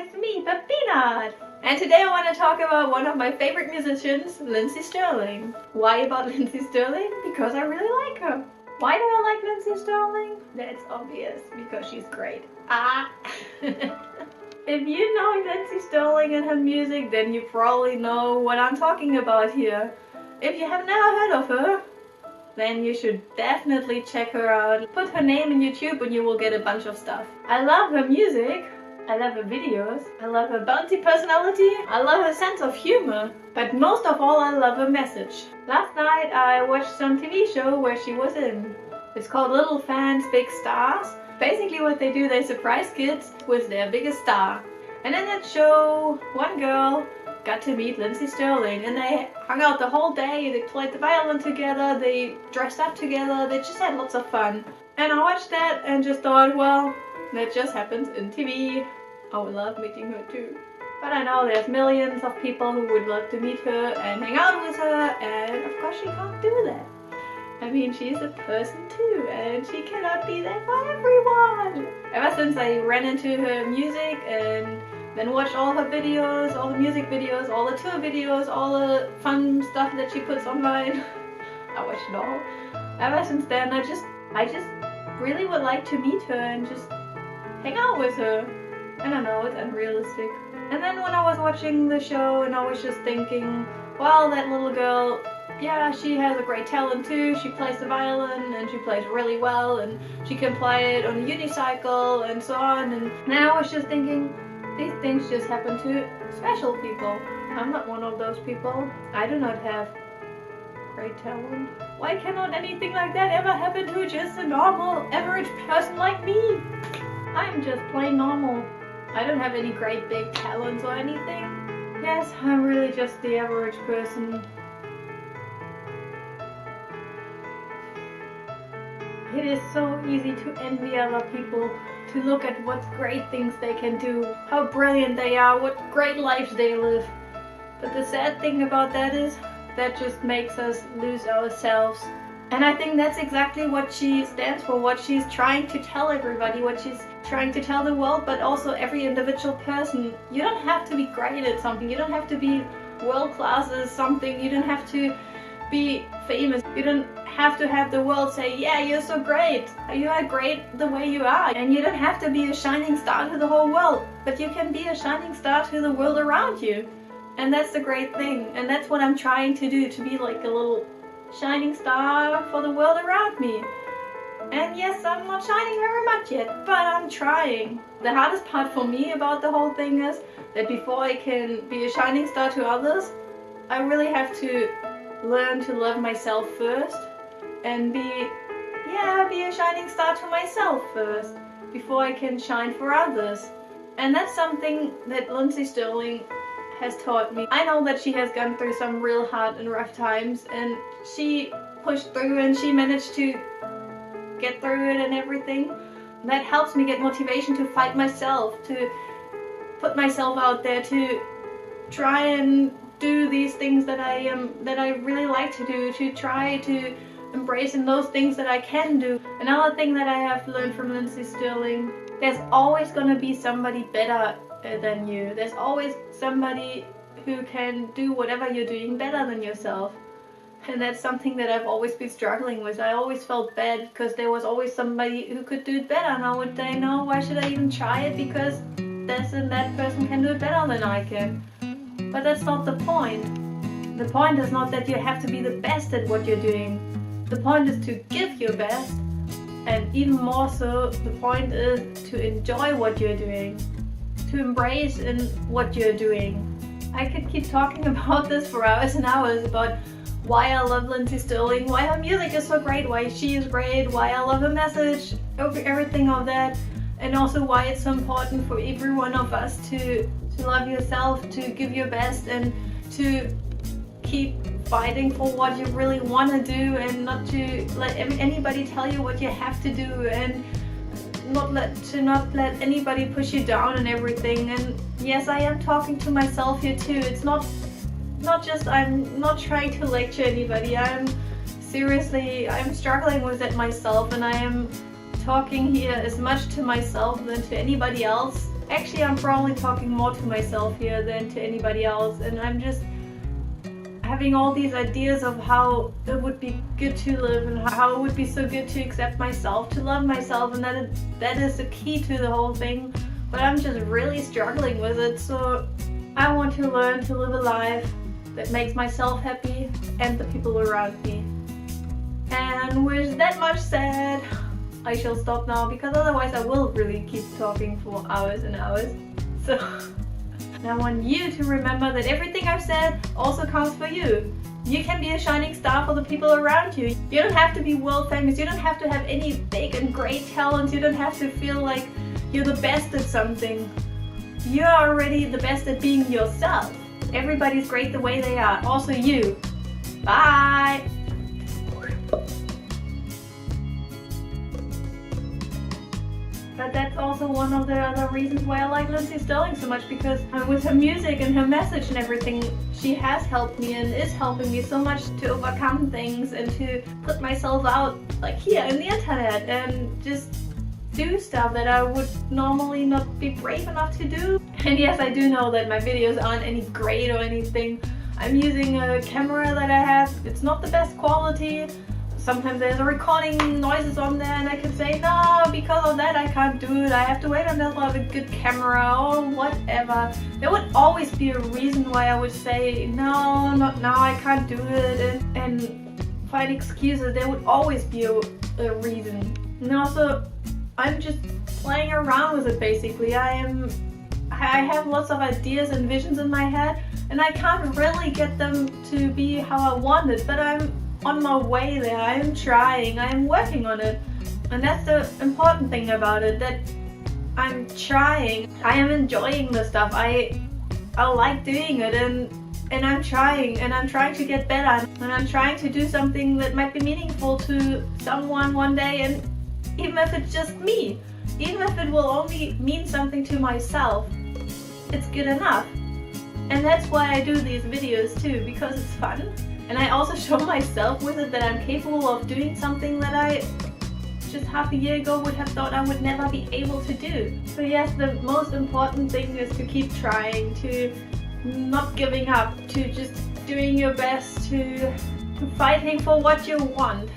with me, Peanut. And today I want to talk about one of my favorite musicians, Lindsey Stirling. Why about Lindsey Stirling? Because I really like her. Why do I like Lindsey Stirling? That's obvious, because she's great. If you know Lindsey Stirling and her music, then you probably know what I'm talking about here. If you have never heard of her, then you should definitely check her out. Put her name in YouTube and you will get a bunch of stuff. I love her music. I love her videos. I love her bouncy personality. I love her sense of humor. But most of all, I love her message. Last night I watched some TV show where she was in. It's called Little Fans, Big Stars. Basically what they do, they surprise kids with their biggest star. And in that show, one girl got to meet Lindsey Stirling, and they hung out the whole day. They played the violin together, they dressed up together, they just had lots of fun. And I watched that and just thought, well, that just happens in TV. I would love meeting her too. But I know there's millions of people who would love to meet her and hang out with her, and of course she can't do that. I mean, she's a person too, and she cannot be there for everyone. Ever since I ran into her music and then watched all her videos, all the music videos, all the tour videos, all the fun stuff that she puts online, I watched it all. Ever since then, I just really would like to meet her and just hang out with her. I don't know, it's unrealistic. And then when I was watching the show and I was just thinking, well, that little girl, yeah, she has a great talent too. She plays the violin and she plays really well and she can play it on a unicycle and so on. And then I was just thinking, these things just happen to special people. I'm not one of those people. I do not have great talent. Why cannot anything like that ever happen to just a normal, average person like me? I'm just plain normal. I don't have any great big talents or anything. Yes, I'm really just the average person. It is so easy to envy other people, to look at what great things they can do, how brilliant they are, what great lives they live. But the sad thing about that is, that just makes us lose ourselves. And I think that's exactly what she stands for, what she's trying to tell everybody, what she's trying to tell the world, but also every individual person. You don't have to be great at something, you don't have to be world class at something, you don't have to be famous, you don't have to have the world say, yeah, you're so great, you are great the way you are. And you don't have to be a shining star to the whole world, but you can be a shining star to the world around you. And that's the great thing, and that's what I'm trying to do, to be like a little shining star for the world around me. And yes, I'm not shining very much yet, but I'm trying. The hardest part for me about the whole thing is that before I can be a shining star to others, I really have to learn to love myself first and be a shining star to myself first before I can shine for others. And that's something that Lindsey Stirling has taught me. I know that she has gone through some real hard and rough times, and she pushed through and she managed to get through it and everything. That helps me get motivation to fight myself, to put myself out there, to try and do these things that I really like to do, to try to embrace in those things that I can do. Another thing that I have learned from Lindsey Stirling, there's always gonna be somebody better than you. There's always somebody who can do whatever you're doing better than yourself. And that's something that I've always been struggling with. I always felt bad because there was always somebody who could do it better, and I would say, no, why should I even try it, because this and that person can do it better than I can. But that's not the point. The point is not that you have to be the best at what you're doing. The point is to give your best, and even more so, the point is to enjoy what you're doing, to embrace in what you're doing. I could keep talking about this for hours and hours, about why I love Lindsey Stirling, why her music is so great, why she is great, why I love her message, everything of that, and also why it's so important for every one of us to love yourself, to give your best, and to keep fighting for what you really want to do, and not to let anybody tell you what you have to do, and not let anybody push you down and everything. And yes, I am talking to myself here too. It's not just, I'm not trying to lecture anybody. I'm struggling with it myself, and I am talking here as much to myself than to anybody else. Actually, I'm probably talking more to myself here than to anybody else, and I'm just having all these ideas of how it would be good to live and how it would be so good to accept myself, to love myself, and that is the key to the whole thing. But I'm just really struggling with it, so I want to learn to live a life that makes myself happy and the people around me. And with that much said, I shall stop now, because otherwise I will really keep talking for hours and hours. So I want you to remember that everything I've said also counts for you. You can be a shining star for the people around you. You don't have to be world famous. You don't have to have any big and great talents. You don't have to feel like you're the best at something. You're already the best at being yourself. Everybody's great the way they are. Also you. Bye! But that's also one of the other reasons why I like Lindsey Stirling so much, because with her music and her message and everything, she has helped me and is helping me so much to overcome things and to put myself out like here in the internet and just do stuff that I would normally not be brave enough to do. And yes, I do know that my videos aren't any great or anything. I'm using a camera that I have. It's not the best quality. Sometimes there's a recording noises on there and I can say, no, because of that I can't do it. I have to wait until I have a good camera or whatever. There would always be a reason why I would say, no, not now, I can't do it, and find excuses. There would always be a reason. And also, I'm just playing around with it basically. I have lots of ideas and visions in my head and I can't really get them to be how I want it, but I'm on my way there. I'm trying, I'm working on it, and that's the important thing about it, that I'm trying. I am enjoying the stuff. I like doing it, and I'm trying to get better, and I'm trying to do something that might be meaningful to someone one day, and even if it's just me, even if it will only mean something to myself, it's good enough. And that's why I do these videos too, because it's fun. And I also show myself with it that I'm capable of doing something that I just half a year ago would have thought I would never be able to do. So yes, the most important thing is to keep trying, to not giving up, to just doing your best, to fighting for what you want.